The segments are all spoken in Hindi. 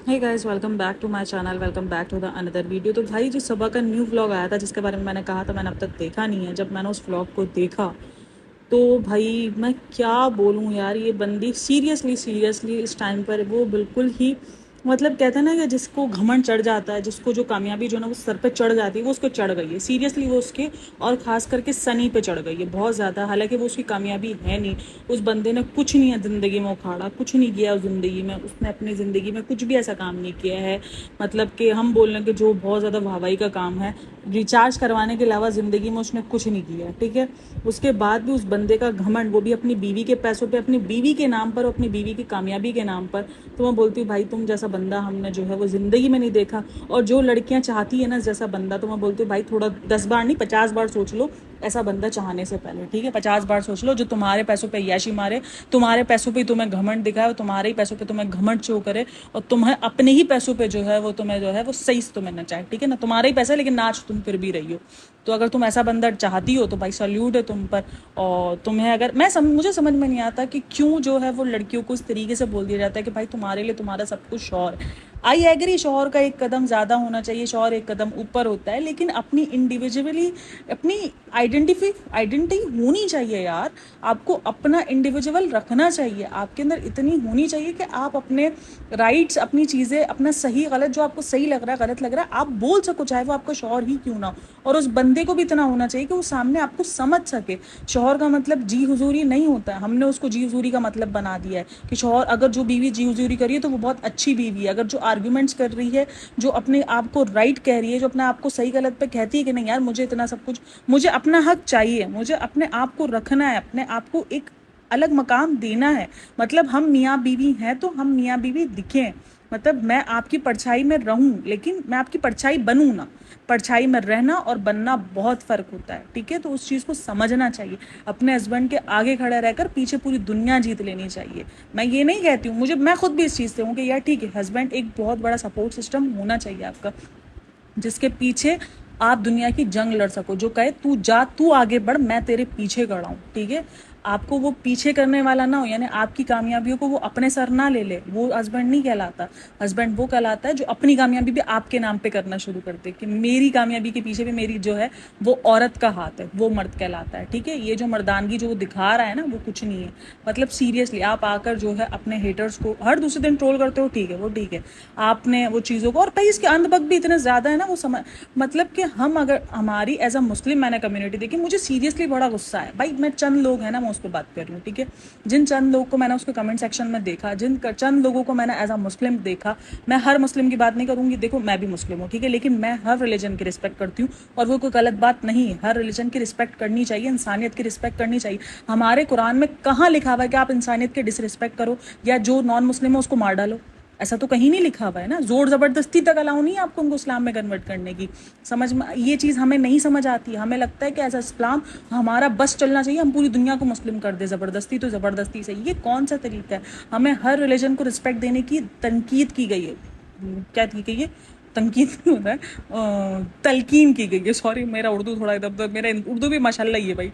Hey guys, welcome back to my channel. Welcome back to the another video. तो भाई, जो सुबह का न्यू व्लॉग आया था जिसके बारे में मैंने कहा था, मैंने अब तक देखा नहीं है। जब मैंने उस व्लॉग को देखा तो भाई मैं क्या बोलूँ यार, ये बंदी सीरियसली सीरियसली इस टाइम पर वो बिल्कुल ही मतलब कहते हैं ना कि जिसको घमंड चढ़ जाता है, जिसको जो कामयाबी जो ना वो सर पे चढ़ जाती है, वो उसको चढ़ गई है सीरियसली। वो उसके और ख़ास करके सनी पे चढ़ गई है बहुत ज़्यादा। हालांकि वो उसकी कामयाबी है नहीं, उस बंदे ने कुछ नहीं है ज़िंदगी में उखाड़ा, कुछ नहीं किया उस ज़िंदगी में। उसने अपनी ज़िंदगी में कुछ भी ऐसा काम नहीं किया है, मतलब कि हम बोल रहे हैं कि जो बहुत ज़्यादा वाहवाही का काम है, रिचार्ज करवाने के अलावा ज़िंदगी में उसने कुछ नहीं किया, ठीक है। उसके बाद भी उस बंदे का घमंड, वो भी अपनी बीवी के पैसों पे, अपनी बीवी के नाम पर, अपनी बीवी की कामयाबी के नाम पर। तो मैं बोलती हूँ भाई, तुम जैसा बंदा हमने जो है वो ज़िंदगी में नहीं देखा। और जो लड़कियां चाहती है ना जैसा बंदा, तो मैं बोलती हूँ भाई थोड़ा 10 बार नहीं 50 बार सोच लो ऐसा बंदा चाहने से पहले, ठीक है। 50 बार सोच लो, जो तुम्हारे पैसों पे याशी मारे, तुम्हारे पैसों पे तुम्हें घमंड दिखाए, तुम्हारे ही पैसों पे तुम्हें घमंड शो करे, और तुम्हें अपने ही पैसों पे जो है वो तुम्हें जो है वो सही से तुम्हें नचाए, ठीक है ना। तुम्हारे ही पैसा लेकिन नाच तुम फिर भी रही हो। तो अगर तुम ऐसा बंदा चाहती हो तो भाई सल्यूट है तुम पर। और तुम्हें अगर मुझे समझ में नहीं आता कि क्यों जो है वो लड़कियों को इस तरीके से बोल दिया जाता है कि भाई तुम्हारे लिए तुम्हारा सब कुछ शौहर है। आई एग्री, शौहर का एक कदम ज़्यादा होना चाहिए, शौहर एक कदम ऊपर होता है, लेकिन अपनी इंडिविजुअली अपनी आइडेंटिटी होनी चाहिए यार। आपको अपना इंडिविजुअल रखना चाहिए, आपके अंदर इतनी होनी चाहिए कि आप अपने राइट्स, अपनी चीज़ें, अपना सही गलत, जो आपको सही लग रहा है गलत लग रहा है, आप बोल सको, चाहे वो आपका शौहर ही क्यों ना हो। और उस बंदे को भी इतना होना चाहिए कि वो सामने आपको समझ सके। शौहर का मतलब जी हुजूरी नहीं होता है, हमने उसको जी हुजूरी का मतलब बना दिया है कि शौहर, अगर जो बीवी जी हुजूरी कर रही है तो वो बहुत अच्छी बीवी है। अगर जो आर्ग्यूमेंट्स कर रही है, जो अपने आप को राइट कह रही है, जो अपने आप को सही गलत पे कहती है कि नहीं यार मुझे इतना सब कुछ, मुझे अपना हक चाहिए, मुझे अपने आप को रखना है, अपने आप को एक अलग मकाम देना है। मतलब हम मियाँ बीवी हैं तो हम मियाँ बीवी दिखें, मतलब मैं आपकी परछाई में रहूं लेकिन मैं आपकी परछाई बनूं ना। परछाई में रहना और बनना बहुत फ़र्क होता है, ठीक है। तो उस चीज़ को समझना चाहिए। अपने हस्बैंड के आगे खड़ा रहकर पीछे पूरी दुनिया जीत लेनी चाहिए। मैं ये नहीं कहती हूँ, मैं खुद भी इस चीज़ से हूँ कि यार ठीक है, हस्बैंड एक बहुत बड़ा सपोर्ट सिस्टम होना चाहिए आपका, जिसके पीछे आप दुनिया की जंग लड़ सको, जो कहे तू जा, तू आगे बढ़, मैं तेरे पीछे खड़ा हूँ, ठीक है। आपको वो पीछे करने वाला ना हो, यानी आपकी कामयाबियों को वो अपने सर ना ले ले, वो हस्बैंड नहीं कहलाता। हस्बैंड वो कहलाता है जो अपनी कामयाबी भी आपके नाम पे करना शुरू कर दे, कि मेरी कामयाबी के पीछे भी मेरी जो है वो औरत का हाथ है, वो मर्द कहलाता है, ठीक है। ये जो मर्दानगी जो वो दिखा रहा है ना, वो कुछ नहीं है। मतलब सीरियसली आप आकर जो है अपने हेटर्स को हर दूसरे दिन ट्रोल करते हो, ठीक है, वो ठीक है। आपने वो चीज़ों को, और भाई इसके अंधभक्त भी इतने ज़्यादा है ना, वो समझ, मतलब कि हम अगर हमारी एज अ मुस्लिम मैंने कम्युनिटी देखी, मुझे सीरियसली बड़ा गुस्सा है भाई। मैं चंद लोग हैं ना, मैं उस पर बात कर रही हूँ, ठीक है। जिन चंद लोग को मैंने उसके कमेंट सेक्शन में देखा, जिन चंद लोगों को मैंने एज अ मुस्लिम देखा, मैं हर मुस्लिम की बात नहीं करूँगी, देखो मैं भी मुस्लिम हूँ, ठीक है, लेकिन मैं हर रिलीजन की रिस्पेक्ट करती हूँ, और वो कोई गलत बात नहीं है। हर रिलीजन की रिस्पेक्ट करनी चाहिए, इंसानियत की रिस्पेक्ट करनी चाहिए। हमारे कुरान में कहाँ लिखा हुआ है कि आप इंसानियत की डिसरिस्पेक्ट करो या जो नॉन मुस्लिम है उसको मार डालो? ऐसा तो कहीं नहीं लिखा हुआ है ना। जोर ज़बरदस्ती तक अलाउ नहीं है आपको उनको इस्लाम में कन्वर्ट करने की। समझ में ये चीज़ हमें नहीं समझ आती है। हमें लगता है कि ऐसा इस्लाम हमारा बस चलना चाहिए, हम पूरी दुनिया को मुस्लिम कर दे ज़बरदस्ती, तो ज़बरदस्ती से। ये कौन सा तरीका है? हमें हर रिलीजन को रिस्पेक्ट देने की तनकीद की गई है। क्या की गई है? तनकीद नहीं होता है, तलकीन की गई है। सॉरी, मेरा उर्दू थोड़ा इधर, मेरा उर्दू भी माशाल्लाह ही है भाई।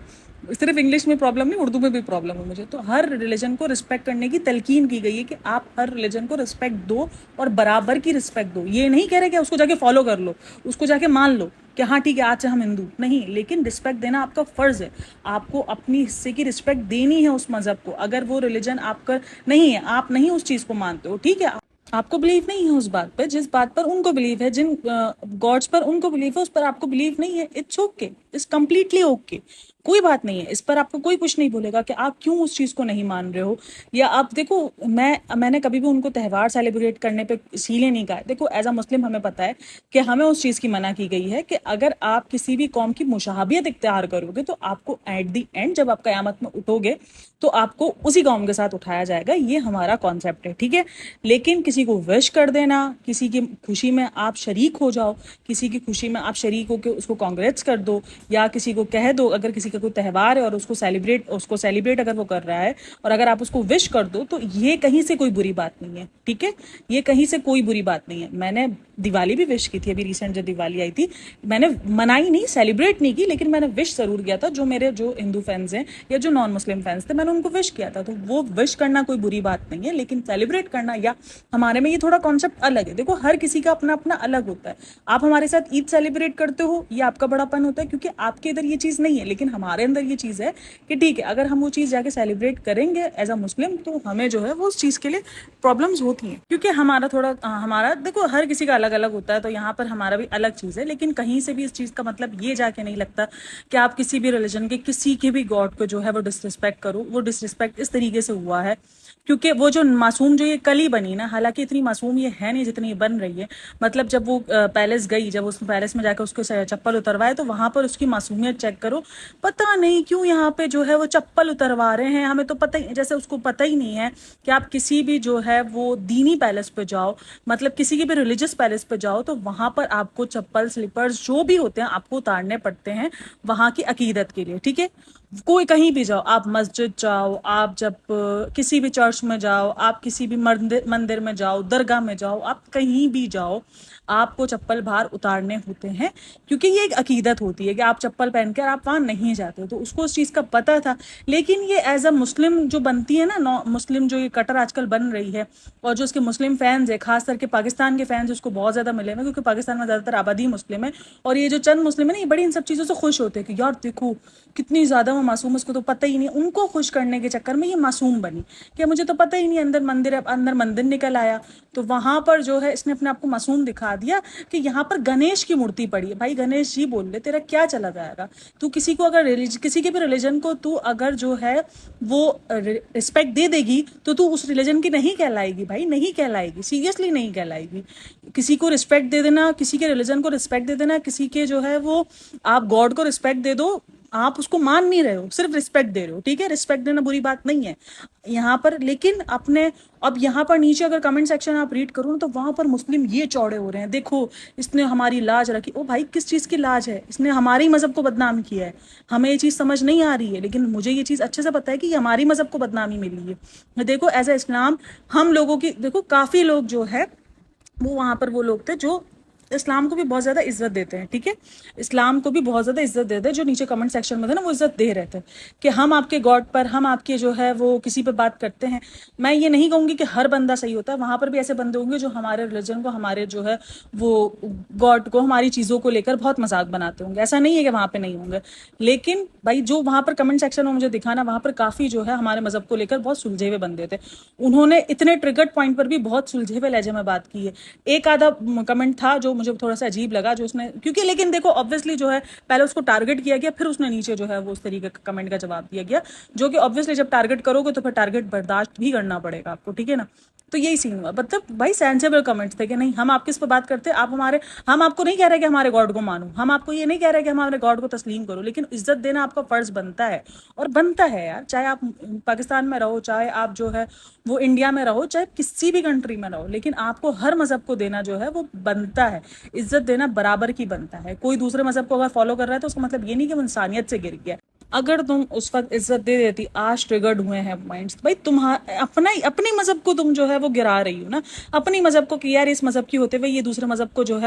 सिर्फ इंग्लिश में प्रॉब्लम नहीं, उर्दू में भी प्रॉब्लम है मुझे। तो हर रिलीजन को रिस्पेक्ट करने की तलकीन की गई है कि आप हर रिलीजन को रिस्पेक्ट दो और बराबर की रिस्पेक्ट दो। ये नहीं कह रहे कि उसको जाके फॉलो कर लो, उसको जाके मान लो कि हाँ ठीक है आज से हम हिंदू, नहीं, लेकिन रिस्पेक्ट देना आपका फ़र्ज़ है। आपको अपनी हिस्से की रिस्पेक्ट देनी है उस मज़हब को। अगर वो रिलीजन आपका नहीं है, आप नहीं उस चीज़ को मानते हो, ठीक है, आपको बिलीव नहीं है उस बात पर, जिस बात पर उनको बिलीव है, जिन गॉड्स पर उनको बिलीव है, उस पर आपको बिलीव नहीं है, it's okay, it's completely okay. कोई बात नहीं है, इस पर आपको कोई कुछ नहीं बोलेगा कि आप क्यों उस चीज़ को नहीं मान रहे हो। या आप देखो, मैंने कभी भी उनको त्यौहार सेलिब्रेट करने पे इसीलिए नहीं कहा। देखो एज अ मुस्लिम हमें पता है कि हमें उस चीज़ की मना की गई है कि अगर आप किसी भी कौम की मुशाहबियत इख्तियार करोगे तो आपको एट दी एंड जब आप क़यामत में उठोगे तो आपको उसी कौम के साथ उठाया जाएगा। ये हमारा कॉन्सेप्ट है, ठीक है। लेकिन किसी को विश कर देना, किसी की खुशी में आप शरीक हो जाओ, किसी की खुशी में आप शरीक होकर उसको कांग्रेट्स कर दो, या किसी को कह दो, अगर किसी का कोई त्यौहार है और उसको सेलिब्रेट अगर वो कर रहा है और अगर आप उसको विश कर दो तो ये कहीं से कोई बुरी बात नहीं है, ठीक है, ये कहीं से कोई बुरी बात नहीं है। मैंने दिवाली भी विश की थी, अभी रिसेंट जब दिवाली आई थी, मैंने मनाई नहीं, सेलिब्रेट नहीं की, लेकिन मैंने विश जरूर किया था। जो मेरे जो हिंदू फैंस हैं या जो नॉन मुस्लिम फैंस थे, मैंने उनको विश किया था। तो वो विश करना कोई बुरी बात नहीं है, लेकिन सेलिब्रेट करना या हमारे में ये थोड़ा कॉन्सेप्ट अलग है। देखो हर किसी का अपना अपना अलग होता है। आप हमारे साथ ईद सेलिब्रेट करते हो, ये आपका बड़ापन होता है क्योंकि आपके इधर ये चीज़ नहीं है, लेकिन हमारे अंदर ये चीज़ है कि ठीक है, अगर हम वो चीज़ जाके सेलिब्रेट करेंगे एज अ मुस्लिम तो हमें जो है वो उस चीज़ के लिए प्रॉब्लम्स होती हैं, क्योंकि हमारा थोड़ा हमारा देखो हर किसी का अलग अलग होता है। तो यहाँ पर हमारा भी अलग चीज़ है, लेकिन कहीं से भी इस चीज़ का मतलब ये जाके नहीं लगता कि आप किसी भी रिलीजन के किसी के भी गॉड को जो है वो डिसरिस्पेक्ट करो। वो डिसरिस्पेक्ट इस तरीके से हुआ है क्योंकि वो जो मासूम जो ये कली बनी ना, हालांकि इतनी मासूम ये है नहीं जितनी ये बन रही है। मतलब जब वो पैलेस गई, जब उस पैलेस में जाकर उसको चप्पल उतरवाए तो वहां पर उसकी मासूमियत चेक करो। पता नहीं क्यों यहाँ पे जो है वो चप्पल उतरवा रहे हैं, हमें तो पता ही, जैसे उसको पता ही नहीं है कि आप किसी भी जो है वो दीनी पैलेस पे जाओ, मतलब किसी के भी रिलीजियस पैलेस पे जाओ तो वहां पर आपको चप्पल स्लीपर्स जो भी होते हैं आपको उतारने पड़ते हैं वहां की अकीदत के लिए, ठीक है। कोई कहीं भी जाओ, आप मस्जिद जाओ, आप जब किसी भी चर्च में जाओ, आप किसी भी मंदिर में जाओ, दरगाह में जाओ, आप कहीं भी जाओ, आपको चप्पल बाहर उतारने होते हैं क्योंकि ये एक अकीदत होती है कि आप चप्पल पहनकर आप वहाँ नहीं जाते। तो उसको उस चीज़ का पता था, लेकिन ये एज अ मुस्लिम जो बनती है ना, मुस्लिम जो ये कटर आजकल बन रही है और जो उसके मुस्लिम फैंस है, खास करके पाकिस्तान के फैंस उसको बहुत ज़्यादा मिले हैं क्योंकि पाकिस्तान में ज़्यादातर आबादी मुस्लिम है। और ये जो चंद मुस्लिम है ना, ये बड़ी इन सब चीज़ों से खुश होते हैं कि यार देखो कितनी ज़्यादा वो मासूम, उसको तो पता ही नहीं। उनको खुश करने के चक्कर में ये मासूम बनी कि मुझे तो पता ही नहीं, अंदर मंदिर निकल आया तो वहां पर जो है इसने अपने आप को मासूम दिखा दिया कि यहाँ पर गणेश की मूर्ति पड़ी है। भाई गणेश जी बोल ले, तेरा क्या चला जाएगा? तू किसी को अगर किसी के भी रिलीजन को तू अगर जो है वो रिस्पेक्ट दे देगी तो तू उस रिलीजन की नहीं कहलाएगी भाई, नहीं कहलाएगी, सीरियसली नहीं कहलाएगी। किसी को रिस्पेक्ट दे देना, किसी के रिलीजन को रिस्पेक्ट दे देना, किसी के जो है वो आप गॉड को रिस्पेक्ट दे दो, आप उसको मान नहीं रहे हो, सिर्फ रिस्पेक्ट दे रहे हो, ठीक है। रिस्पेक्ट देना बुरी बात नहीं है यहाँ पर, लेकिन अपने अब यहाँ पर नीचे अगर कमेंट सेक्शन आप रीड करो तो वहां पर मुस्लिम ये चौड़े हो रहे हैं, देखो इसने हमारी लाज रखी। ओ भाई किस चीज़ की लाज है? इसने हमारे ही मजहब को बदनाम किया है। हमें ये चीज़ समझ नहीं आ रही है, लेकिन मुझे ये चीज़ अच्छे से पता है कि ये हमारी मजहब को बदनामी मिली है। देखो एज ए इस्लाम हम लोगों की, देखो काफ़ी लोग जो है वो वहां पर वो लोग थे जो इस्लाम को भी बहुत ज़्यादा इज्जत देते हैं, ठीक है, इस्लाम को भी बहुत ज़्यादा इज्जत देते हैं। जो नीचे कमेंट सेक्शन में थे ना, वो इज्जत दे रहे थे कि हम आपके गॉड पर, हम आपके जो है वो किसी पे बात करते हैं। मैं ये नहीं कहूँगी कि हर बंदा सही होता है, वहाँ पर भी ऐसे बंदे होंगे जो हमारे रिलीजन को, हमारे जो है वो गॉड को, हमारी चीज़ों को लेकर बहुत मजाक बनाते होंगे। ऐसा नहीं है कि वहाँ पर नहीं होंगे, लेकिन भाई जो वहाँ पर कमेंट सेक्शन में मुझे दिखा ना, वहाँ पर काफ़ी जो है हमारे मजहब को लेकर बहुत सुलझे हुए बंदे थे। उन्होंने इतने ट्रिगर्ड पॉइंट पर भी बहुत सुलझे हुए लहजे में बात की है। एक आधा कमेंट था जो मुझे थोड़ा सा अजीब लगा, जो उसने, क्योंकि लेकिन देखो ऑब्वियसली जो है पहले उसको टारगेट किया गया, फिर उसने नीचे जो है वो उस तरीके का कमेंट का जवाब दिया गया, जो कि ऑब्वियसली जब टारगेट करोगे तो फिर टारगेट बर्दाश्त भी करना पड़ेगा आपको, ठीक है ना। तो यही सीन हुआ, मतलब भाई सेंसेबल कमेंट्स थे कि नहीं हम आपके इस पर बात करते, आप हमारे, हम आपको नहीं कह रहे कि हमारे गॉड को मानो, हम आपको ये नहीं कह रहे कि हमारे गॉड को तस्लीम करो, लेकिन इज्जत देना आपका फर्ज बनता है और बनता है यार। चाहे आप पाकिस्तान में रहो, चाहे आप जो है वो इंडिया में रहो, चाहे किसी भी कंट्री में रहो, लेकिन आपको हर मजहब को देना जो है वो बनता है, इज्जत देना बराबर की बनता है। कोई दूसरे मजहब को अगर फॉलो कर रहा है तो उसका मतलब ये नहीं कि वो इंसानियत से गिर गया। अगर तुम उस वक्त इज्जत दे देती, आज ट्रिगर्ड हुए हैं पॉइंट्स, भाई तुम्हारा अपने मजहब को तुम जो है वो गिरा रही हो ना, अपनी मजहब को कि यार इस मजहब की होते हुए ये दूसरे मजहब को जो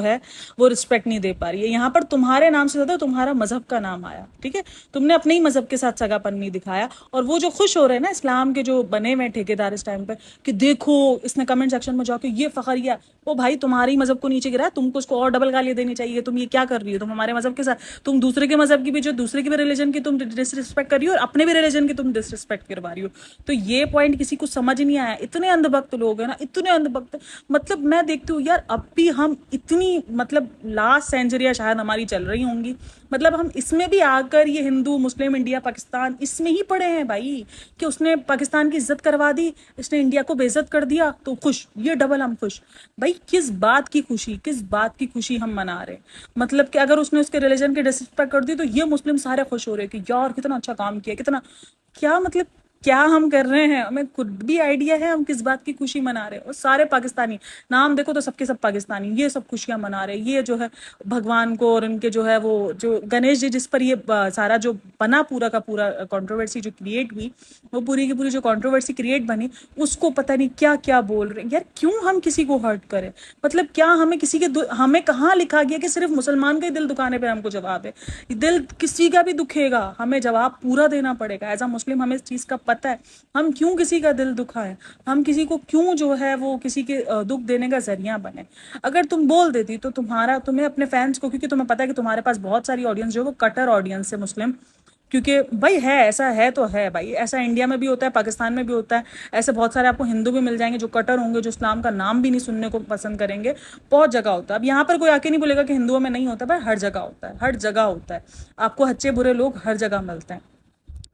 है वो रिस्पेक्ट नहीं दे पा रही है। यहाँ पर तुम्हारे नाम से ज्यादा तुम्हारा मजहब का नाम आया, ठीक है, तुमने अपने ही मजहब के साथ सगापन नहीं दिखाया। और वो जो खुश हो रहे हैं ना इस्लाम के जो बने हुए ठेकेदार इस टाइम पे कि देखो इसने कमेंट सेक्शन में जाके ये फखर किया, वो भाई तुम्हारे ही मजहब को नीचे गिरा, तुमको उसको और डबल गाली देनी चाहिए। तुम ये क्या कर रही हो? तुम हमारे मजहब के साथ, तुम दूसरे के मजहब की भी, जो दूसरे के भी रिलीजन की तुम डिसरिस्पेक्ट कर रही हो और अपने भी रिलीजन की तुम डिसरिस्पेक्ट करवा रही हो। तो ये पॉइंट किसी को समझ नहीं आया। इतने अंधभक्त लोग हैं ना, इतने अंधभक्त, मतलब मैं देखती हूँ यार अब भी हम इतनी, मतलब लास्ट सेंचुरियाँ शायद हमारी चल रही होंगी, मतलब हम इसमें भी आकर ये हिंदू मुस्लिम इंडिया पाकिस्तान इसमें ही पड़े हैं भाई, कि उसने पाकिस्तान की इज्जत करवा दी, इसने इंडिया को बेइज्जत कर दिया तो खुश, ये डबल हम खुश। भाई किस बात की खुशी, किस बात की खुशी हम मना रहे हैं? मतलब कि अगर उसने उसके रिलीजन की डिसरिस्पेक्ट कर दी तो ये मुस्लिम सारे खुश हो रहे हैं कि यार कितना अच्छा काम किया, कितना, क्या मतलब क्या हम कर रहे हैं, हमें खुद भी आइडिया है हम किस बात की खुशी मना रहे हैं। और सारे पाकिस्तानी, नाम देखो तो सबके सब पाकिस्तानी ये सब खुशियां मना रहे हैं। ये जो है भगवान को और उनके जो है वो जो गणेश जी जिस पर ये सारा जो बना पूरा का पूरा कंट्रोवर्सी जो क्रिएट हुई, वो पूरी की पूरी जो कंट्रोवर्सी क्रिएट बनी, उसको पता नहीं क्या क्या बोल रहे हैं यार। क्यों हम किसी को हर्ट करें? मतलब क्या हमें किसी के हमें कहाँ लिखा गया कि सिर्फ मुसलमान का ही दिल दुखाने पे हमको जवाब है? दिल किसी का भी दुखेगा, हमें जवाब पूरा देना पड़ेगा। एज अ मुस्लिम हमें इस चीज़ का पता है। हम क्यों किसी का दिल दुखाएं? हम किसी को क्यों जो है वो किसी के दुख देने का जरिया बने? अगर तुम बोल देती तो तुम्हें अपने फैंस को, क्योंकि तुम्हें पता है कि तुम्हारे पास बहुत सारी ऑडियंस जो है वो कटर ऑडियंस है मुस्लिम, क्योंकि भाई है ऐसा, है तो है भाई, ऐसा इंडिया में भी होता है, पाकिस्तान में भी होता है। ऐसे बहुत सारे आपको हिंदू भी मिल जाएंगे जो कटर होंगे, जो इस्लाम का नाम भी नहीं सुनने को पसंद करेंगे। बहुत जगह होता है। अब यहाँ पर कोई आके नहीं बोलेगा कि हिंदुओं में नहीं होता, भाई हर जगह होता है, हर जगह होता है। आपको अच्छे बुरे लोग हर जगह मिलते हैं।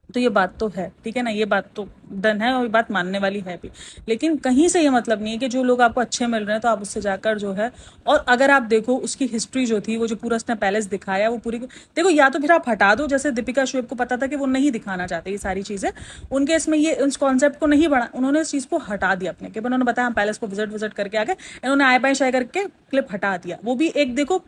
तो ये बात तो है, ठीक है ना, ये बात तो डन है और ये बात मानने वाली है भी। लेकिन कहीं से ये मतलब नहीं है कि जो लोग आपको अच्छे मिल रहे हैं तो आप उससे जाकर जो है, और अगर आप देखो उसकी हिस्ट्री जो थी, वो जो पूरा उसने पैलेस दिखाया, वो पूरी देखो, या तो फिर आप हटा दो, जैसे दीपिका शोएब को पता था कि वो नहीं दिखाना चाहते ये सारी चीज़ें, उनके इसमें ये उस कॉन्सेप्ट को नहीं बढ़ा, उन्होंने इस चीज़ को हटा दिया अपने के, उन्होंने बताया हम पैलेस को विजिट करके आ गए, इन्होंने आए बाएं शाए करके क्लिप हटा दिया। वो भी एक देखो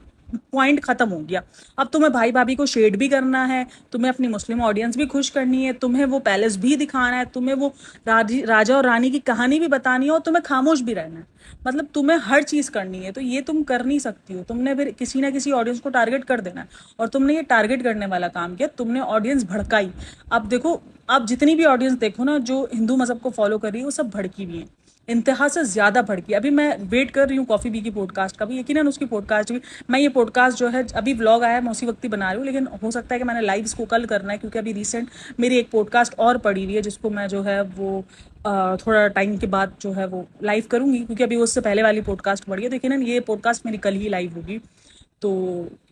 पॉइंट खत्म हो गया। अब तुम्हें भाई भाभी को शेड भी करना है, तुम्हें अपनी मुस्लिम ऑडियंस भी खुश करनी है, तुम्हें वो पैलेस भी दिखाना है, तुम्हें वो राजा और रानी की कहानी भी बतानी है, और तुम्हें खामोश भी रहना है। मतलब तुम्हें हर चीज करनी है, तो ये तुम कर नहीं सकती हो। तुमने फिर किसी ना किसी ऑडियंस को टारगेट कर देना है, और तुमने ये टारगेट करने वाला काम किया, तुमने ऑडियंस भड़काई। अब देखो, अब जितनी भी ऑडियंस देखो ना जो हिंदू मजहब को फॉलो कर रही है, वो सब भड़की भी है, इंतहा से ज्यादा भड़की। अभी मैं वेट कर रही हूँ कॉफी बी की पॉडकास्ट का भी, यकीनन उसकी पॉडकास्ट भी, मैं ये पॉडकास्ट जो है अभी व्लॉग आया है मैं उसी वक्त ही बना रही हूँ, लेकिन हो सकता है कि मैंने लाइव इसको कल करना है, क्योंकि अभी रिसेंट मेरी एक पॉडकास्ट और पड़ी हुई है जिसको मैं जो है वो थोड़ा टाइम के बाद जो है वो लाइव करूंगी, क्योंकि अभी उससे पहले वाली पॉडकास्ट पड़ी है, तो यकीनन ये पॉडकास्ट मेरी कल ही लाइव होगी। तो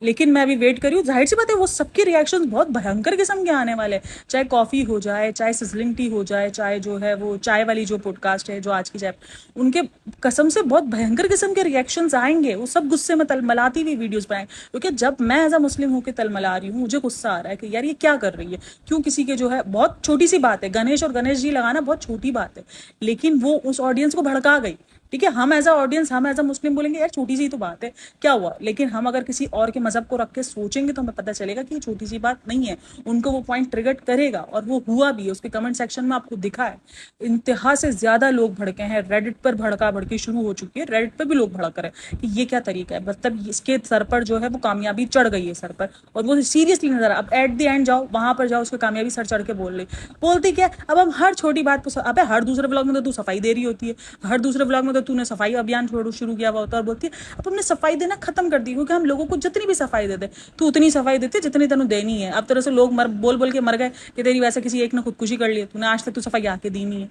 लेकिन मैं अभी वेट करी हूँ, जाहिर सी बात है वो सबके रिएक्शंस बहुत भयंकर किस्म के आने वाले हैं, चाहे कॉफ़ी हो जाए, चाहे सिजलिंग टी हो जाए, चाहे जो है वो चाय वाली जो पॉडकास्ट है जो आज की चाय, उनके कसम से बहुत भयंकर किस्म के रिएक्शंस आएंगे। वो सब गुस्से में तलमलाती हुई वीडियोस बनाएंगे, क्योंकि जब मैं एज अ मुस्लिम होकर तलमला रही हूँ, मुझे गुस्सा आ रहा है कि यार ये क्या कर रही है, क्यों किसी के जो है, बहुत छोटी सी बात है, गणेश और गणेश जी लगाना बहुत छोटी बात है, लेकिन वो उस ऑडियंस को भड़का गई। ठीक है, हम एज अ ऑडियंस, हम एज अ मुस्लिम बोलेंगे यार छोटी सी तो बात है, क्या हुआ, लेकिन हम अगर किसी और के मजहब को रख के सोचेंगे तो हमें पता चलेगा कि ये छोटी सी बात नहीं है, उनको वो पॉइंट ट्रिगर करेगा, और वो हुआ भी है। उसके कमेंट सेक्शन में आपको दिखा है, इंतहा से ज्यादा लोग भड़के हैं। रेडिट पर भड़का भड़की शुरू हो चुकी है, रेडिट पर भी लोग भड़क रहे हैं कि ये क्या तरीका है, मतलब इसके सर पर जो है वो कामयाबी चढ़ गई है सर पर, और वो सीरियसली नजर। अब एट द एंड जाओ वहां पर जाओ, उसको कामयाबी सर चढ़ के बोल रही, बोलती क्या, अब हम हर छोटी बात पर, अबे हर दूसरे ब्लॉग में तो तू सफाई दे रही होती है, हर दूसरे ब्लॉग में तो तूने सफाई अभियान शुरू किया हुआ होता है, और बोलती है अब हमने सफाई देना खत्म कर दी, क्योंकि हम लोगों को जितनी भी सफाई दे दे, तू उतनी सफाई देती जितनी तेन देनी है। अब तरह से लोग बोल बोल के मर गए कि तेरी वैसे किसी एक ने खुदकुशी कर ली, तूने आज तक तू सफाई आके दी नहीं है।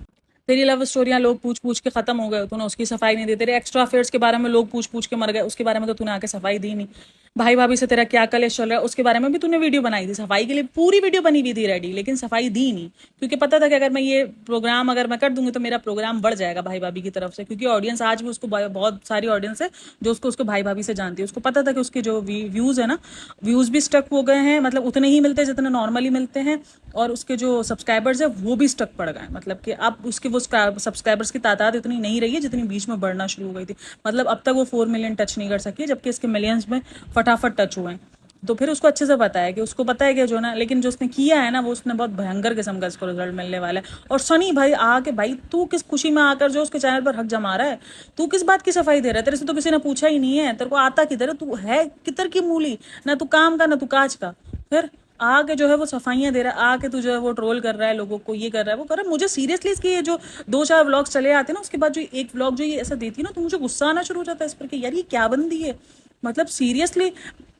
तेरी लव स्टोरियां लोग पूछ पूछ के खत्म हो गए, तूने उसकी सफाई नहीं दी। तेरे एक्स्ट्रा अफेयर्स के बारे में लोग पूछ पूछ के मर गए, उसके बारे में तो तूने आके सफाई दी नहीं। भाई भाभी से तेरा क्या कलेश चल रहा है, उसके बारे में भी तूने वीडियो बनाई थी, सफाई के लिए पूरी वीडियो बनी हुई थी रेडी, लेकिन सफाई दी नहीं, क्योंकि पता था कि अगर मैं ये प्रोग्राम अगर मैं कर दूंगी तो मेरा प्रोग्राम बढ़ जाएगा भाई भाभी की तरफ से, क्योंकि ऑडियंस आज भी उसको, बहुत सारी ऑडियंस है जो उसको भाई भाभी से जानती है। उसको पता था कि उसके जो व्यूज है ना, व्यूज भी स्टक हो गए हैं, मतलब उतने ही मिलते हैं जितने नॉर्मली मिलते हैं, और उसके जो सब्सक्राइबर्स है वो भी स्टक पड़ गए, मतलब कि अब उसके वो सब्सक्राइबर्स की तादाद इतनी नहीं रही है जितनी बीच में बढ़ना शुरू हो गई थी। मतलब अब तक वो 4 मिलियन टच नहीं कर सकी, जबकि इसके मिलियंस में फटाफट टच हुए हैं। तो फिर उसको अच्छे से पता है कि उसको पता है कि जो ना, लेकिन जो उसने किया है ना, वो उसने बहुत भयंकर किस्म का इसको रिजल्ट मिलने वाला है। और सनी भाई आके, भाई तू किस खुशी में आकर जो उसके चैनल पर हक जमा रहा है, तू किस बात की सफाई दे रहा है? तेरे से तो किसी ने पूछा ही नहीं है, तेरे को आता किधर है, तू है किधर की मूली, ना तू काम का ना तू काज का, फिर आके जो है वो सफाइयां दे रहा है, आके तू जो है वो ट्रोल कर रहा है लोगों को, ये कर रहा है वो कर रहा है। मुझे सीरियसली इसकी ये जो 2-4 व्लॉग्स चले आते हैं ना, उसके बाद जो एक व्लॉग जो ये ऐसा देती है ना, तो मुझे गुस्सा आना शुरू हो जाता है इस पर कि यार ये क्या बंदी है। मतलब सीरियसली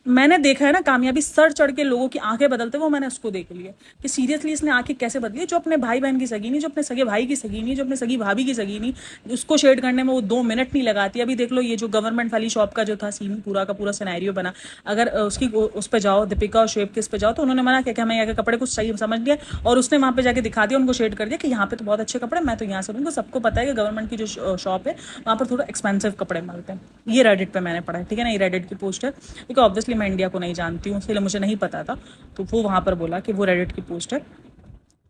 मैंने देखा है ना, कामयाबी सर चढ़ के लोगों की आंखें बदलते, वो मैंने उसको देख लिया कि सीरियसली इसने आंखें कैसे बदली, जो अपने भाई बहन की सगी नहीं, जो अपने सगे भाई की सगी नहीं, जो अपने सगी भाभी की सगी नहीं, उसको शेड करने में वो 2 मिनट नहीं लगाती। अभी देख लो ये जो गवर्नमेंट वाली शॉप का जो था सीन, पूरा का पूरा सिनेरियो बना, अगर उसकी उस पर जाओ, दीपिका और शेब के उस पर जाओ, तो उन्होंने मना किया कि हमें यहाँ के कपड़े कुछ सही समझ लिया, और उसने वहाँ पे जाके दिखा दिया, उनको शेड कर दिया कि यहाँ पे तो बहुत अच्छे कपड़े, मैं तो यहाँ से उनको, सबको पता है कि गवर्नमेंट की जो शॉप है वहाँ पर थोड़ा एक्सपेंसिव कपड़े मिलते हैं। ये रेडिट पे मैंने पढ़ा है, ठीक है ना, ये रेडिट की पोस्ट है, क्योंकि ऑब्वियसली मैं इंडिया को नहीं जानती हूँ, इसलिए मुझे नहीं पता था, तो वो वहाँ पर बोला कि वो रेडिट की पोस्ट है।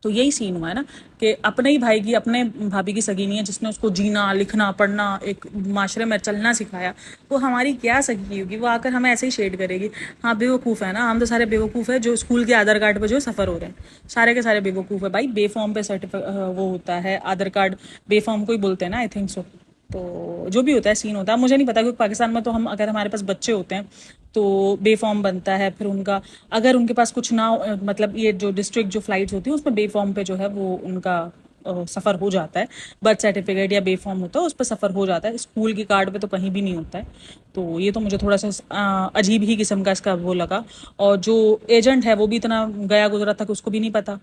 तो यही सीन हुआ है ना कि अपने ही भाई की, अपने भाभी की सगी नहीं है जिसने उसको जीना, लिखना, पढ़ना, एक माशरे में चलना सिखाया, वो हमारी क्या सगी होगी? वो आकर हमें ऐसे ही शेड करेगी। हाँ बेवकूफ़ है ना, हम तो सारे बेवकूफ़ है जो स्कूल के आधार कार्ड पे जो सफ़र हो रहे हैं, सारे के सारे बेवकूफ़ है भाई। बेफॉर्म पे वो होता है आधार कार्ड, बेफॉर्म को ही बोलते हैं ना, आई थिंक सो। तो जो भी होता है सीन होता है, मुझे नहीं पता, क्योंकि पाकिस्तान में तो हम, अगर हमारे पास बच्चे होते हैं तो बेफॉर्म बनता है, फिर उनका, अगर उनके पास कुछ ना मतलब ये जो डिस्ट्रिक्ट जो फ्लाइट्स होती हैं उसमें बेफॉर्म पे जो है वो उनका सफ़र हो जाता है। बर्थ सर्टिफिकेट या बेफॉर्म होता है उस पर सफ़र हो जाता है, स्कूल की कार्ड पे तो कहीं भी नहीं होता है। तो ये तो मुझे थोड़ा सा अजीब ही किस्म का इसका वो लगा। और जो एजेंट है वो भी इतना गया गुजरा था कि उसको भी नहीं पता,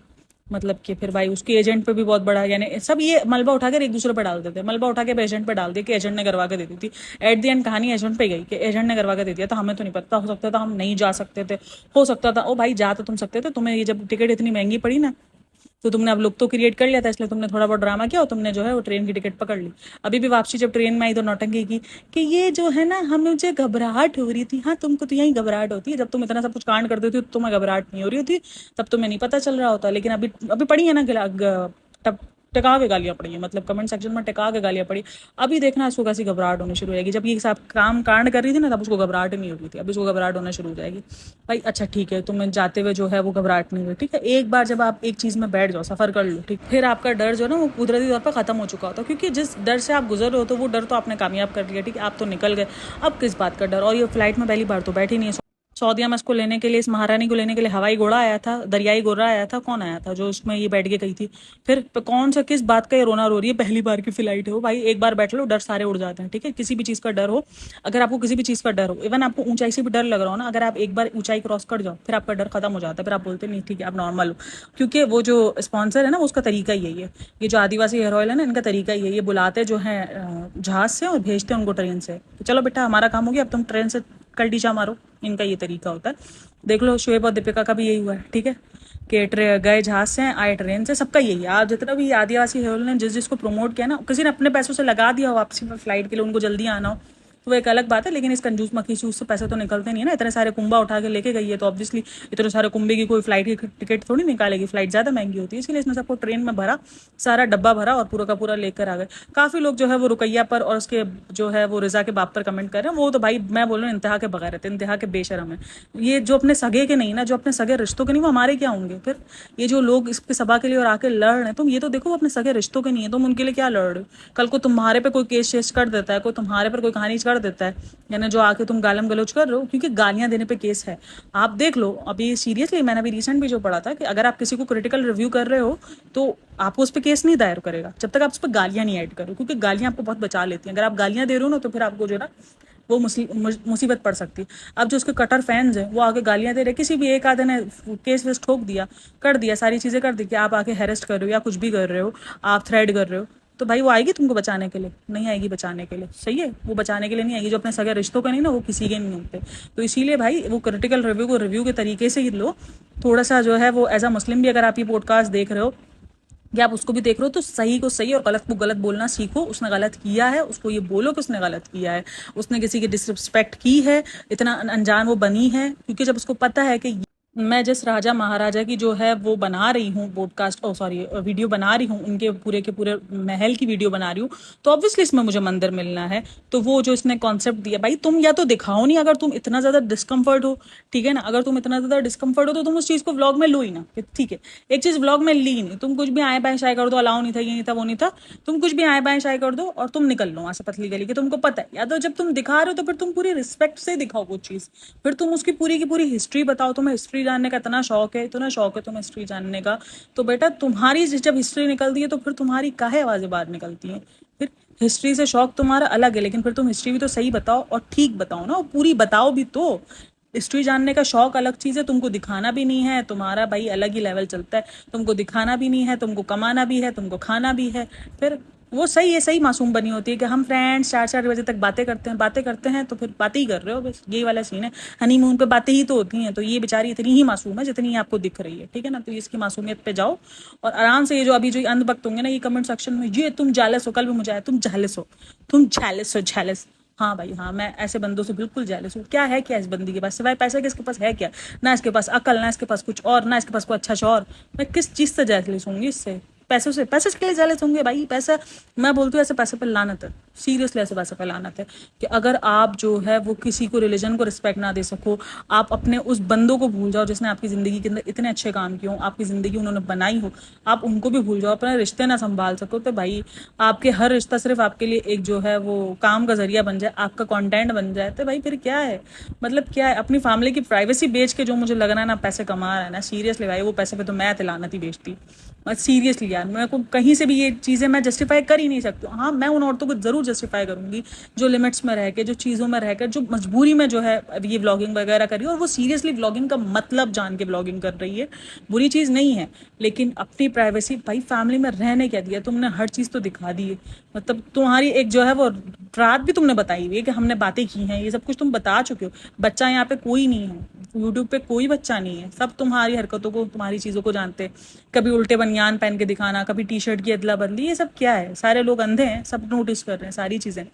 मतलब कि फिर भाई उसके एजेंट पे भी बहुत बड़ा, यानी सब ये मलबा उठाकर एक दूसरे पर डाल देते, मलबा उठा के एजेंट पे डाल दिया कि एजेंट ने करवा के दे दी थी। एट द एंड कहानी एजेंट पे गई कि एजेंट ने करवा के दे दिया था, हमें तो नहीं पता, हो सकता था हम नहीं जा सकते थे, हो सकता था। ओ भाई जा तो तुम सकते थे, तुम्हें ये जब टिकट इतनी महंगी पड़ी ना, तो तुमने अब लुक तो क्रिएट कर लिया था, इसलिए तुमने थोड़ा बहुत ड्रामा किया और तुमने जो है वो ट्रेन की टिकट पकड़ ली। अभी भी वापसी जब ट्रेन में आई तो नौटंकी की कि ये जो है ना, हमें मुझे घबराहट हो रही थी। हाँ तुमको तो यही घबराहट होती है, जब तुम इतना सब कुछ कांड कर देती हो तो तुम्हें घबराहट नहीं हो रही होती, तब तुम्हें नहीं पता चल रहा होता। लेकिन अभी अभी पड़ी है ना टका के गालियाँ पड़ी है, मतलब कमेंट सेक्शन में टका के गालियाँ पड़ी। अभी देखना इसको कैसी घबराहट होनी शुरू हो जाएगी। जब ये सब काम कांड कर रही थी ना तब उसको घबराहट नहीं हो रही थी, अभी उसको घबराहट होना शुरू हो जाएगी। भाई अच्छा ठीक है, तुम्हें जाते हुए जो है वो घबराहट नहीं हुई, ठीक है, एक बार जब आप एक चीज़ में बैठ जाओ, सफ़र कर लो, ठीक, फिर आपका डर जो है ना वो कुदरती तौर पर ख़त्म हो चुका होता है, क्योंकि जिस डर से आप गुजर रहे हो तो वो डर तो आपने कामयाब कर लिया, ठीक है, आप तो निकल गए। अब किस बात का डर? और ये फ्लाइट में पहली बार तो बैठी नहीं है। सऊदिया में इसको लेने के लिए, इस महारानी को लेने के लिए हवाई घोड़ा आया था, दरियाई घोड़ा आया था, कौन आया था जो उसमें ये बैठ के गई थी? फिर कौन सा किस बात का ये रोना रो रही है? पहली बार की फ्लाइट है वो भाई, एक बार बैठ लो डर सारे उड़ जाते हैं, ठीक है। किसी भी चीज़ का डर हो, अगर आपको किसी भी चीज़ का डर हो, इवन आपको ऊंचाई से भी डर लग रहा हो ना, अगर आप एक बार ऊंचाई क्रॉस कर जाओ फिर आपका डर खत्म हो जाता है, फिर आप बोलते नहीं ठीक है आप नॉर्मल हो। क्योंकि वो जो स्पॉन्सर है ना उसका तरीका ही यही है, ये जो आदिवासी हेयर ऑयल है ना इनका तरीका ही है, ये बुलाते जो है जहाज़ से और भेजते हैं उनको ट्रेन से। तो चलो बेटा हमारा काम हो गया, अब तुम ट्रेन से कल डीजा मारो, इनका ये तरीका होता है। देख लो शोएब और दीपिका का भी यही हुआ है, ठीक है, कि गए जहाज से आए ट्रेन से, सबका यही है। आप जितना भी आदिवासी हीरो ने जिस जिसको प्रमोट किया ना, किसी ने अपने पैसों से लगा दिया वापसी में फ्लाइट के लिए, उनको जल्दी आना हो तो वो एक अलग बात है, लेकिन इस कंजूस मखीसूस से पैसे तो निकलते नहीं है ना। इतने सारे कुंबा उठा के लेके गई है तो ऑब्वियसली इतने सारे कुंबे की कोई फ्लाइट की टिकट थोड़ी निकालेगी, फ्लाइट ज़्यादा महंगी होती है, इसलिए इसने सबको ट्रेन में भरा, सारा डब्बा भरा और पूरा का पूरा लेकर आ गए। काफ़ी लोग जो है वो रुकैया पर और उसके जो है वो रिजा के बाप पर कमेंट कर रहे हैं, वो तो भाई मैं बोल रहा हूँ इंतहा के बगैर है, इंतहा के बेशरम है। ये जो अपने सगे के नहीं ना, जो अपने सगे रिश्तों के नहीं, वो हमारे क्या होंगे फिर? ये जो लोग इसके सभा के लिए और आके लड़ रहे हैं, तुम ये तो देखो वो अपने सगे रिश्तों के नहीं है, तुम उनके लिए क्या लड़ रहे हो? कल को तुम्हारे पे कोई केस शेस कर देता है, कोई तुम्हारे पर कोई कहानी कर देता है, यानी जो आके तुम गालम गलोच कर रहे हो, क्योंकि गालियां देने पे केस है। आप देख लो अभी सीरियसली, मैंने अभी रिसेंट भी जो पढ़ा था कि अगर आप किसी को क्रिटिकल रिव्यू कर रहे हो तो आपको उस पर केस नहीं दायर करेगा जब तक आप उस पर गालियां नहीं ऐड करो, क्योंकि गालियां आपको बहुत बचा लेती हैं। अगर आप गालियां दे रहे हो ना तो फिर आपको जो है ना वो मुसीबत पड़ सकती है। अब जो उसके कटर फैंस हैं वो आगे गालियां दे रहे, किसी भी एक आधे ने केस वेस ठोक दिया, कर दिया, सारी चीज़ें कर दी कि आप आके हेरेस्ट कर रहे हो या कुछ भी कर रहे हो, आप थ्रेड कर रहे हो, तो भाई वो आएगी तुमको बचाने के लिए? नहीं आएगी बचाने के लिए, सही है, वो बचाने के लिए नहीं आएगी। जो अपने सगे रिश्तों का नहीं ना वो किसी के नहीं होते। तो इसीलिए भाई वो क्रिटिकल रिव्यू को रिव्यू के तरीके से ही लो, थोड़ा सा जो है वो एज अ मुस्लिम भी अगर आप ये पॉडकास्ट देख रहे हो या आप उसको भी देख रहे हो तो सही को सही और गलत को गलत बोलना सीखो। उसने गलत किया है उसको ये बोलो कि उसने गलत किया है, उसने किसी की डिसरिस्पेक्ट की है, इतना अनजान वो बनी है, क्योंकि जब उसको पता है कि मैं जिस राजा महाराजा की जो है वो बना रही हूँ पॉडकास्ट, सॉरी वीडियो बना रही हूँ, उनके पूरे के पूरे महल की वीडियो बना रही हूँ, तो ऑब्वियसली इसमें मुझे मंदिर मिलना है। तो वो जो इसने कॉन्सेप्ट दिया, भाई तुम या तो दिखाओ नहीं, अगर तुम इतना ज़्यादा डिस्कम्फर्ट हो, ठीक है ना, अगर तुम इतना ज़्यादा डिस्कम्फर्ट हो तो तुम उस चीज़ को व्लॉग में लो ही ना, ठीक है। एक चीज़ व्लॉग में ली नहीं, तुम कुछ भी आए बाएं शाये कर दो, अलाउ नहीं था, ये नहीं था, वो नहीं था, तुम कुछ भी आए बाएं शाये कर दो और तुम निकल लो वहाँ से पतली गली के। तुमको पता है, या तो जब तुम दिखा रहे हो तो फिर तुम पूरी रिस्पेक्ट से दिखाओ वो चीज़, फिर तुम उसकी पूरी की पूरी हिस्ट्री बताओ। तुम्हें हिस्ट्री जानने का इतना शौक है, इतना शौक है तुम्हें हिस्ट्री जानने का, तो बेटा तुम्हारी जब हिस्ट्री निकलती है तो फिर तुम्हारी काहे आवाज़ें बाहर निकलती हैं? फिर हिस्ट्री से शौक तुम्हारा अलग है, लेकिन फिर तुम हिस्ट्री भी तो सही बताओ और ठीक बताओ ना, और पूरी बताओ भी तो। हिस्ट्री जानने का शौक अलग चीज़ है, तुमको दिखाना भी नहीं है, तुम्हारा भाई अलग ही लेवल चलता है। तुमको दिखाना भी नहीं है, तुमको कमाना भी है, तुमको खाना भी है, फिर वो सही है, सही मासूम बनी होती है कि हम फ्रेंड्स 4-4 बजे तक बातें करते हैं तो फिर बातें ही कर रहे हो, बस यही वाला सीन है। हनीमून पे बातें ही तो होती हैं, तो ये बेचारी इतनी ही मासूम है जितनी आपको दिख रही है, ठीक है ना। तो इसकी मासूमियत पे जाओ और आराम से, ये जो अभी जो अंधभक्त होंगे ना ये कमेंट सेक्शन में, ये तुम जेलस हो, कल भी मुझे आया तुम जेलस हो, तुम जेलस हो, जेलस। हाँ भाई हाँ, मैं ऐसे बंदों से बिल्कुल जेलस हूँ। क्या है क्या इस बंदी के पास सिवाय पैसे के, इसके पास है क्या? ना इसके पास अकल, ना इसके पास कुछ और, ना इसके पास कोई अच्छा शौहर। मैं किस चीज़ से जेलस होंगी इससे? पैसों से? पैसे के लिए जेलस होंगे भाई? पैसा, मैं बोलती हूँ ऐसे पैसे पे लानत है। सीरियसली ऐसे पैसे पे लानत है कि अगर आप जो है वो किसी को, रिलीजन को रिस्पेक्ट ना दे सको, आप अपने उस बंदों को भूल जाओ जिसने आपकी ज़िंदगी के अंदर इतने अच्छे काम किए हो, आपकी ज़िंदगी उन्होंने बनाई हो, आप उनको भी भूल जाओ, अपने रिश्ते ना संभाल सको, तो भाई आपके हर रिश्ता सिर्फ आपके लिए एक जो है वो काम का जरिया बन जाए, आपका कंटेंट बन जाए, तो भाई फिर क्या है? मतलब क्या है? अपनी फैमिली की प्राइवेसी बेच के जो मुझे लग रहा है ना पैसे कमा रहा है ना, सीरियसली भाई वो पैसे पे तो मैं तिलानत ही बेचती। सीरियसली यार, मेरे को कहीं से भी ये चीज़ें मैं जस्टिफाई कर ही नहीं सकती हूँ। हाँ, मैं उन औरतों को ज़रूर जस्टिफाई करूँगी जो लिमिट्स में रह के, जो चीज़ों में रहकर, जो मजबूरी में जो है अब ये व्लॉगिंग वगैरह कर रही है, और वो सीरियसली व्लॉगिंग का मतलब जान के व्लॉगिंग कर रही है, बुरी चीज़ नहीं है। लेकिन अपनी प्राइवेसी, भाई फैमिली में रहने क्या दिया तुमने? हर चीज़ तो दिखा दी है। मतलब तुम्हारी एक जो है वो रात भी तुमने बताई हुई है कि हमने बातें की हैं, ये सब कुछ तुम बता चुके हो। बच्चा यहाँ पे कोई नहीं है, यूट्यूब पे कोई बच्चा नहीं है, सब तुम्हारी हरकतों को, तुम्हारी चीज़ों को जानते हैं। कभी उल्टे बनियान पहन के दिखाना, कभी टी शर्ट की अदला बदली, ये सब क्या है? सारे लोग अंधे हैं, सब नोटिस कर रहे हैं सारी चीज़ें।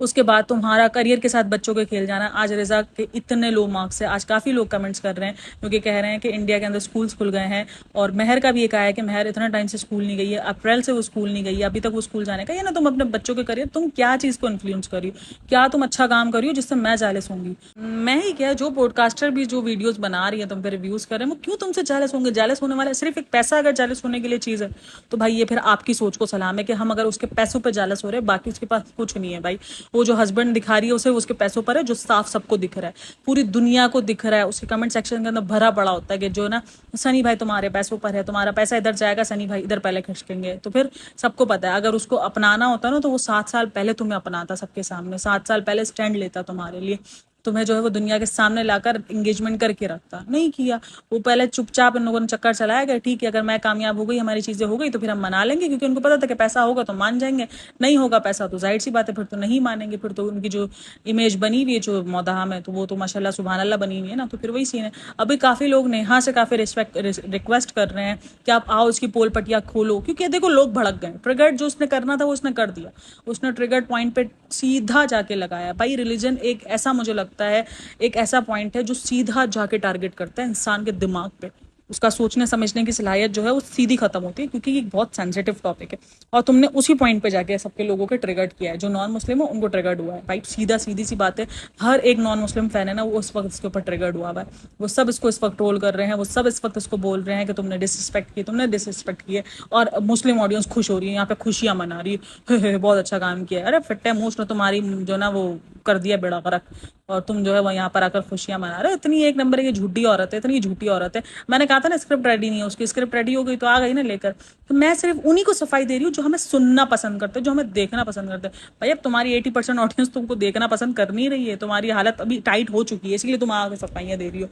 उसके बाद तुम्हारा करियर के साथ बच्चों के खेल जाना। आज रिजा के इतने लो मार्क्स है, आज काफ़ी लोग कमेंट्स कर रहे हैं क्योंकि कह रहे हैं कि इंडिया के अंदर स्कूल्स खुल गए हैं, और मेहर का भी एक आया कि मेहर इतना टाइम से स्कूल नहीं गई है, अप्रैल से वो स्कूल नहीं गई है, अभी तक वो स्कूल जाने का। ये ना, तुम अपने बच्चों के करियर, तुम क्या चीज़ को इन्फ्लुएंस करी हो? क्या तुम अच्छा काम करी हो जिससे मैं जेलस होंगी? मैं ही क्या, जो पॉडकास्टर भी जो वीडियोस बना रही है, तुम पे रिव्यूज कर रहे हैं, वो क्यों तुमसे जेलस होंगे? जेलस होने वाला सिर्फ एक पैसा अगर जेलस होने के लिए चीज़ है तो भाई ये फिर आपकी सोच को सलाम है कि हम अगर उसके पैसों पे जेलस हो रहे हैं, बाकी उसके पास कुछ नहीं है भाई। वो जो हस्बैंड दिखा रही है उसे उसके पैसों पर है, जो साफ सबको दिख रहा है, पूरी दुनिया को दिख रहा है। उसके कमेंट सेक्शन के अंदर भरा पड़ा होता है कि जो ना, सनी भाई तुम्हारे पैसों पर है, तुम्हारा पैसा इधर जाएगा, सनी भाई इधर पहले खिसकेंगे। तो फिर सबको पता है, अगर उसको अपनाना होता ना तो वो 7 साल पहले तुम्हें अपनाता, सबके सामने 7 साल पहले स्टैंड लेता तुम्हारे लिए, तुम्हें जो है वो दुनिया के सामने लाकर एंगेजमेंट करके रखता। नहीं किया, वो पहले चुपचाप इन लोगों ने चक्कर चलाया गया, ठीक है अगर मैं कामयाब हो गई, हमारी चीज़ें हो गई तो फिर हम मना लेंगे, क्योंकि उनको पता था कि पैसा होगा तो मान जाएंगे, नहीं होगा पैसा तो जाहिर सी बात है फिर तो नहीं मानेंगे। फिर तो उनकी जो इमेज बनी हुई है जो मौदहा में, तो वो तो माशाल्लाह सुभान अल्लाह बनी हुई है ना, तो फिर वही सीन है। अभी काफ़ी लोग नेहा से काफ़ी रिक्वेस्ट कर रहे हैं कि आप आओ इसकी पोल पटिया खोलो, क्योंकि देखो लोग भड़क गए, ट्रिगर्ड जो उसने करना था वो उसने कर दिया, उसने ट्रिगर्ड पॉइंट पे सीधा जाके लगाया। भाई रिलीजन एक ऐसा, मुझे लगता है एक ऐसा पॉइंट है जो सीधा जाके टारगेट करता है इंसान के दिमाग पे, उसका सोचने समझने की सलाहियत जो है वो सीधी खत्म होती है, क्योंकि ये एक बहुत सेंसिटिव टॉपिक है। और तुमने उसी पॉइंट पे जाके सबके लोगों के ट्रिगर्ड किया है, जो नॉन मुस्लिम हो उनको ट्रिगर्ड हुआ है भाई, सीधा सीधी सी बात है। हर एक नॉन मुस्लिम फैन है ना, वो उस वक्त इसके ऊपर ट्रिगर्ड हुआ है, वो सब इसको इस वक्त ट्रोल कर रहे हैं, वो सब इस वक्त इसको बोल रहे हैं कि तुमने डिसरिस्पेक्ट की, तुमने डिसरिस्पेक्ट की है। और मुस्लिम ऑडियंस खुश हो रही है, यहाँ पे खुशियां मना रही है, बहुत अच्छा काम किया है। अरे फिट्टे मुंह ने तुम्हारी जो ना वो कर दिया बेड़ा गर्क, और तुम जो है वो यहाँ पर आकर खुशियां मना रहे हो। इतनी एक नंबर की झूठी औरत है, इतनी झूठी औरत है। मैंने कहा था ना स्क्रिप्ट रेडी नहीं है, उसकी स्क्रिप्ट रेडी हो गई तो आ गई ना लेकर। तो मैं सिर्फ उन्हीं को सफाई दे रही हूँ जो हमें सुनना पसंद करते हैं, जो हमें देखना पसंद करते हैं। भाई अब तुम्हारी 80% ऑडियंस तुमको देखना पसंद कर नहीं रही है, तुम्हारी हालत अभी टाइट हो चुकी है, इसलिए तुम आगे सफाइयाँ दे रही हो,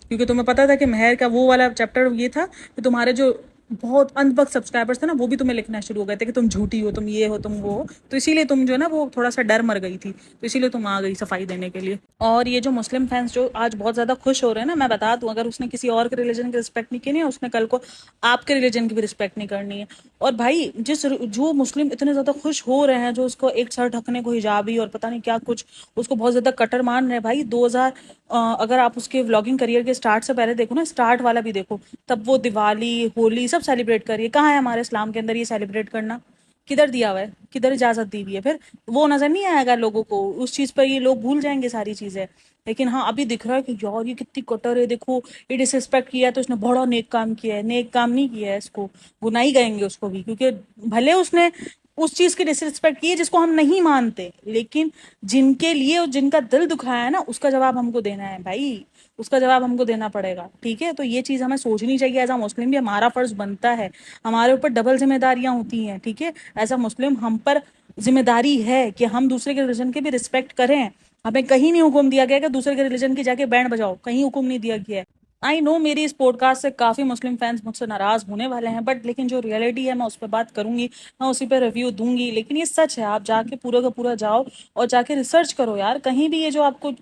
क्योंकि तुम्हें पता था कि मेहर का वो वाला चैप्टर ये था कि तुम्हारे जो बहुत अनबक सब्सक्राइबर्स थे ना, वो भी तुम्हें लिखना शुरू हो गए थे कि तुम झूठी हो, तुम ये हो, तुम वो हो। तो इसीलिए तुम जो है ना वो थोड़ा सा डर मर गई थी, तो इसीलिए तुम आ गई सफाई देने के लिए। और ये जो मुस्लिम फैंस जो आज बहुत ज्यादा खुश हो रहे हैं ना, मैं बता दूं, अगर उसने किसी और के रिलीजन की रिस्पेक्ट नहीं की है, उसने कल को आपके रिलीजन की भी रिस्पेक्ट नहीं करनी है। और भाई जो मुस्लिम इतने ज्यादा खुश हो रहे हैं, जो उसको एक सर ढकने को हिजाबी और पता नहीं क्या कुछ, उसको बहुत ज्यादा कटर मान रहे हैं भाई। 2000 अगर आप उसके व्लॉगिंग करियर के स्टार्ट से पहले देखो ना, स्टार्ट वाला भी देखो, तब वो दिवाली होली सब सेलिब्रेट करिए। कहाँ है हमारे इस्लाम के अंदर ये सेलिब्रेट करना? किधर दिया हुआ है, किधर इजाजत दी हुई है? फिर वो नजर नहीं आएगा लोगों को, उस चीज पर ये लोग भूल जाएंगे सारी चीजें। लेकिन हाँ, अभी दिख रहा है कि यार ये कितनी कटर है, देखो ये डिसरिस्पेक्ट किया है तो उसने बड़ा नेक काम किया है। नेक काम नहीं किया है, इसको बुनाई कहेंगे उसको भी, क्योंकि भले उसने उस चीज की डिसरिस्पेक्ट की है जिसको हम नहीं मानते, लेकिन जिनके लिए और जिनका दिल दुखाया है ना, उसका जवाब हमको देना है भाई, उसका जवाब हमको देना पड़ेगा। ठीक है, तो ये चीज हमें सोचनी चाहिए। एज अ मुस्लिम भी हमारा फर्ज बनता है, हमारे ऊपर डबल जिम्मेदारियां होती हैं। ठीक है, एज अ मुस्लिम हम पर जिम्मेदारी है कि हम दूसरे के रिलीजन की भी रिस्पेक्ट करें। हमें कहीं नहीं हुक्म दिया गया कि दूसरे के रिलीजन की जाके बैंड बजाओ, कहीं हुक्म नहीं दिया गया है। आई नो मेरी इस पॉडकास्ट से काफ़ी मुस्लिम फैंस मुझसे नाराज़ होने वाले हैं, बट लेकिन जो रियलिटी है मैं उस पर बात करूंगी, मैं उसी पर रिव्यू दूंगी। लेकिन ये सच है, आप जाके पूरा का पूरा जाओ और जाके रिसर्च करो यार। कहीं भी ये जो आपको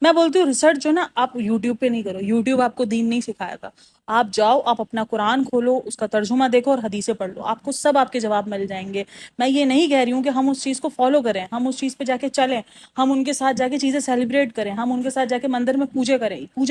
मैं बोलती हूँ रिसर्च जो ना आप यूट्यूब पे नहीं करो, यूट्यूब आपको दीन नहीं सिखाएगा। आप जाओ, आप अपना कुरान खोलो, उसका तर्जुमा देखो और हदीसें पढ़ लो, आपको सब आपके जवाब मिल जाएंगे। मैं ये नहीं कह रही हूँ कि हम उस चीज़ को फॉलो करें, हम उस चीज़ पे जाके चलें, हम उनके साथ जाके चीज़ें सेलिब्रेट करें, हम उनके साथ जाके मंदिर में पूजा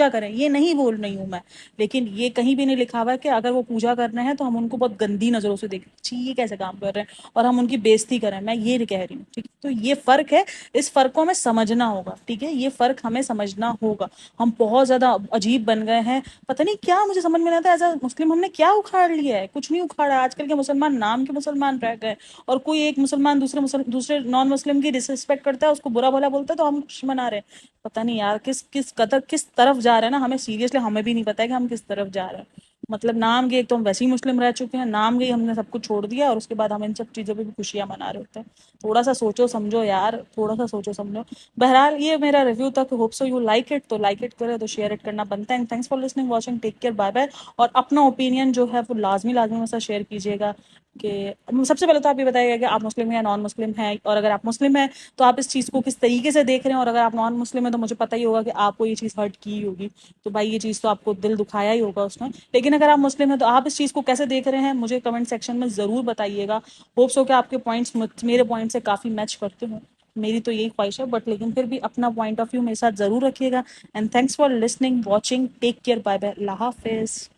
करें, ये नहीं बोल रही हूँ मैं। लेकिन ये कहीं भी नहीं लिखा हुआ है कि अगर वो पूजा कर रहे हैं तो हम उनको बहुत गंदी नज़रों से देखें, छी ये कैसे काम कर रहे हैं, और हम उनकी बेइज्जती करें, मैं ये कह रही हूँ। ठीक है, तो ये फ़र्क है, इस फ़र्क को हमें समझना होगा। ठीक है, ये फ़र्क हमें समझना होगा। हम बहुत ज़्यादा अजीब बन गए हैं, पता नहीं क्या, मुझे समझ में नहीं आता। एज अ मुस्लिम हमने क्या उखाड़ लिया है? कुछ नहीं उखाड़ा। आजकल के मुसलमान नाम के मुसलमान रह गए, और कोई एक मुसलमान दूसरे नॉन मुस्लिम की डिसरिस्पेक्ट करता है, उसको बुरा भला बोलता है, तो हम खुश मना रहे हैं। पता नहीं यार किस तरफ जा रहे हैं ना, हमें सीरियसली हमें भी नहीं पता है कि हम किस तरफ जा रहे हैं। मतलब नाम के एक तो हम वैसे ही मुस्लिम रह चुके हैं, नाम के ही हमने सब कुछ छोड़ दिया, और उसके बाद हम इन सब चीज़ों पे भी खुशियां मना रहे होते हैं। थोड़ा सा सोचो समझो यार, थोड़ा सा सोचो समझो। बहरहाल ये मेरा रिव्यू था, hope so you like it. तो लाइक इट करे तो शेयर इट करना बनता है। Thanks for listening watching, take care, bye bye. और अपना ओपिनियन जो है वो लाजमी लाजमी मेरे साथ शेयर कीजिएगा कि सबसे पहले तो आप ये बताइएगा कि आप मुस्लिम हैं या नॉन मुस्लिम हैं, और अगर आप मुस्लिम हैं तो आप इस चीज़ को किस तरीके से देख रहे हैं, और अगर आप नॉन मुस्लिम हैं तो मुझे पता ही होगा कि आपको ये चीज़ हर्ट की होगी, तो भाई ये चीज़ तो आपको दिल दुखाया ही होगा उसने। लेकिन अगर आप मुस्लिम हैं तो आप इस चीज़ को कैसे देख रहे हैं मुझे कमेंट सेक्शन में ज़रूर बताइएगा। होप्स हो कि आपके पॉइंट्स मेरे पॉइंट से काफ़ी मैच करते हो, मेरी तो यही ख्वाहिश है। बट लेकिन फिर भी अपना पॉइंट ऑफ व्यू मेरे साथ ज़रूर रखिएगा। And thanks for listening watching, take care, bye bye, अल्लाह हाफिज़।